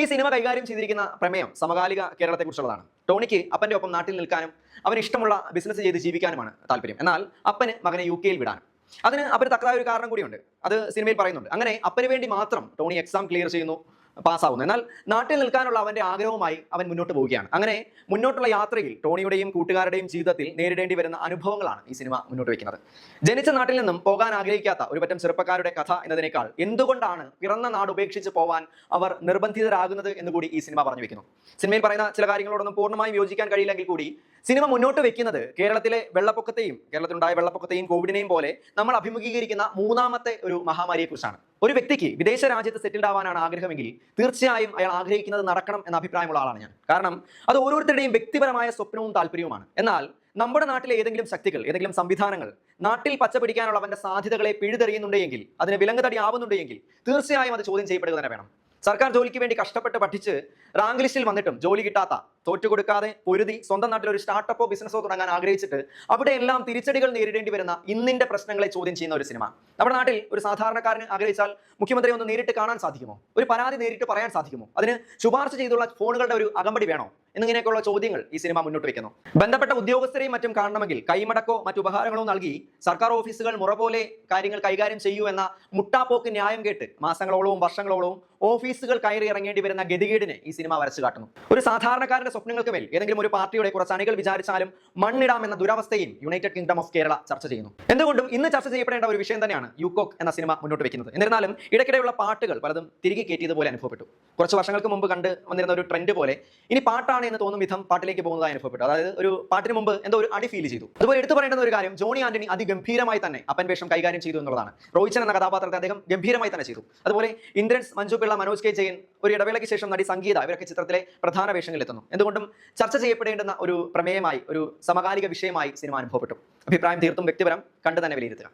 ഈ സിനിമ കൈകാര്യം ചെയ്തിരിക്കുന്ന പ്രമേയം സമകാലിക കേരളത്തെക്കുറിച്ചുള്ളതാണ്. ടോണിക്ക് അപ്പന്റെ ഒപ്പം നാട്ടിൽ നിൽക്കാനും അവന് ഇഷ്ടമുള്ള ബിസിനസ് ചെയ്ത് ജീവിക്കാനുമാണ് താല്പര്യം. എന്നാൽ അപ്പന് മകനെ UK വിടാനും. അതിന് അപ്പന് തക്കതായ ഒരു കാരണം കൂടിയുണ്ട്. അത് സിനിമയിൽ പറയുന്നുണ്ട്. അങ്ങനെ അപ്പന് വേണ്ടി മാത്രം ടോണി എക്സാം ക്ലിയർ ചെയ്യുന്നു, പാസ്സാവുന്നു. എന്നാൽ നാട്ടിൽ നിൽക്കാനുള്ള അവന്റെ ആഗ്രഹവുമായി അവൻ മുന്നോട്ട് പോവുകയാണ്. അങ്ങനെ മുന്നോട്ടുള്ള യാത്രയിൽ ടോണിയുടെയും കൂട്ടുകാരുടെയും ജീവിതത്തിൽ നേരിടേണ്ടി വരുന്ന അനുഭവങ്ങളാണ് ഈ സിനിമ മുന്നോട്ട് വെക്കുന്നത്. ജനിച്ച നാട്ടിൽ നിന്നും പോകാൻ ആഗ്രഹിക്കാത്ത ഒരു പറ്റം ചെറുപ്പക്കാരുടെ കഥ എന്നതിനേക്കാൾ എന്തുകൊണ്ടാണ് പിറന്ന നാട് ഉപേക്ഷിച്ച് പോവാൻ അവർ നിർബന്ധിതരാകുന്നത് എന്നുകൂടി ഈ സിനിമ പറഞ്ഞു വെക്കുന്നു. സിനിമയിൽ പറയുന്ന ചില കാര്യങ്ങളോടൊന്നും പൂർണ്ണമായും യോജിക്കാൻ കഴിയില്ലെങ്കിൽ കൂടി സിനിമ മുന്നോട്ട് വെക്കുന്നത് കേരളത്തിലുണ്ടായ വെള്ളപ്പൊക്കത്തെയും കോവിഡിനെയും പോലെ നമ്മൾ അഭിമുഖീകരിക്കുന്ന മൂന്നാമത്തെ ഒരു മഹാമാരിയെക്കുറിച്ചാണ്. ഒരു വ്യക്തിക്ക് വിദേശ രാജ്യത്ത് സെറ്റിൽഡ് ആവാനാണ് ആഗ്രഹമെങ്കിൽ തീർച്ചയായും അയാൾ ആഗ്രഹിക്കുന്നത് നടക്കണം എന്ന അഭിപ്രായമുള്ള ആളാണ് ഞാൻ. കാരണം അത് ഓരോരുത്തരുടെയും വ്യക്തിപരമായ സ്വപ്നവും താല്പര്യവുമാണ്. എന്നാൽ നമ്മുടെ നാട്ടിലെ ഏതെങ്കിലും ശക്തികൾ, ഏതെങ്കിലും സംവിധാനങ്ങൾ നാട്ടിൽ പച്ച പിടിക്കാനുള്ള അവന്റെ സാധ്യതകളെ പിഴുതെറിയുന്നുണ്ടെങ്കിൽ, അതിന് വിലങ്ങുതടി ആവുന്നുണ്ടെങ്കിൽ തീർച്ചയായും അത് ചോദ്യം ചെയ്യപ്പെടുക തന്നെ വേണം. സർക്കാർ ജോലിക്ക് വേണ്ടി കഷ്ടപ്പെട്ട് പഠിച്ച് റാങ്ക് ലിസ്റ്റിൽ വന്നിട്ടും ജോലി കിട്ടാത്ത, തോറ്റുകൊടുക്കാതെ പൊരുതി സ്വന്തം നാട്ടിൽ ഒരു സ്റ്റാർട്ടപ്പോ ബിസിനസ്സോ തുടങ്ങാൻ ആഗ്രഹിച്ചിട്ട് അവിടെ എല്ലാം തിരിച്ചടികൾ നേരിടേണ്ടി വരുന്ന ഇന്നിന്റെ പ്രശ്നങ്ങളെ ചോദ്യം ചെയ്യുന്ന ഒരു സിനിമ. നമ്മുടെ നാട്ടിൽ ഒരു സാധാരണക്കാരന് ആഗ്രഹിച്ചാൽ മുഖ്യമന്ത്രി ഒന്ന് നേരിട്ട് കാണാൻ സാധിക്കുമോ? ഒരു പരാതി നേരിട്ട് പറയാൻ സാധിക്കുമോ? അതിന് ശുപാർശ ചെയ്തുള്ള ഫോണുകളുടെ ഒരു അകമ്പടി വേണോ? എന്നിങ്ങനെയൊക്കെയുള്ള ചോദ്യങ്ങൾ ഈ സിനിമ മുന്നോട്ട് വെക്കുന്നു. ബന്ധപ്പെട്ട ഉദ്യോഗസ്ഥരെയും മറ്റും കാണണമെങ്കിൽ കൈമടക്കോ മറ്റു ഉപഹാരങ്ങളോ നൽകി സർക്കാർ ഓഫീസുകൾ മുറ പോലെ കാര്യങ്ങൾ കൈകാര്യം ചെയ്യൂ എന്ന മുട്ടാപ്പോക്ക് ന്യായം കേട്ട് മാസങ്ങളോളവും വർഷങ്ങളോളവും ഓഫീസുകൾ കയറി ഇറങ്ങേണ്ടി വരുന്ന ഗതികേടിനെ ഈ സിനിമ വരച്ചു കാട്ടുന്നു. ഒരു സാധാരണക്കാരന്റെ സ്വപ്നങ്ങൾക്ക് മേൽ ഏതെങ്കിലും ഒരു പാർട്ടിയുടെ കുറച്ച് അണികൾ വിചാരിച്ചാലും മണ്ണിടാമെന്ന ദുരവസ്ഥയും യുണൈറ്റഡ് കിങ്ഡം ഓഫ് കേരള ചർച്ച ചെയ്യുന്നു. എന്തുകൊണ്ടും ഇന്ന് ചർച്ച ചെയ്യപ്പെടേണ്ട ഒരു വിഷയം തന്നെയാണ് യൂക്കോക്ക് എന്ന സിനിമ മുന്നോട്ട് വെക്കുന്നത്. എന്നിരുന്നാലും ഇടയ്ക്കിടെയുള്ള പാട്ടുകൾ പലതും തിരികെ കയറ്റിയതുപോലെ അനുഭവപ്പെട്ടു. കുറച്ച് വർഷങ്ങൾക്ക് മുമ്പ് കണ്ട് വന്നിരുന്ന ഒരു ട്രെൻഡ് പോലെ ഇനി പാട്ടാണ് എന്ന് തോന്നും വിധം പാട്ടിലേക്ക് പോകുന്നതായി അനുഭവപ്പെട്ടു. അതായത് ഒരു പാട്ടിന് മുമ്പ് എന്തോ ഒരു അടി ഫീൽ ചെയ്തു. അതുപോലെ എടുത്തു പറയേണ്ട ഒരു കാര്യം, ജോണി ആന്റണി അതിഗംഭീരമായി തന്നെ അപ്പൻ വേഷം കൈകാര്യം ചെയ്തു എന്നുള്ളതാണ്. റോയിച്ചൻ എന്ന കഥാപാത്രത്തെ അദ്ദേഹം ഗംഭീരമായി തന്നെ ചെയ്തു. അതുപോലെ ഇന്ദ്രൻസ്, മഞ്ജു പിള്ള, മനോജ് കെ ജയൻ, ഒരു ഇടവേളയ്ക്ക് ശേഷം നടി സംഗീത, ഇവരൊക്കെ ചിത്രത്തിലെ പ്രധാന വേഷങ്ങളിൽ എത്തുന്നു. എന്തുകൊണ്ടും ചർച്ച ചെയ്യപ്പെടേണ്ടുന്ന ഒരു പ്രമേയമായി, ഒരു സമകാലിക വിഷയമായി സിനിമ അനുഭവപ്പെട്ടു. അഭിപ്രായം തീർത്തും വ്യക്തിപരം, കണ്ടു തന്നെ വിലയിരുത്തുക.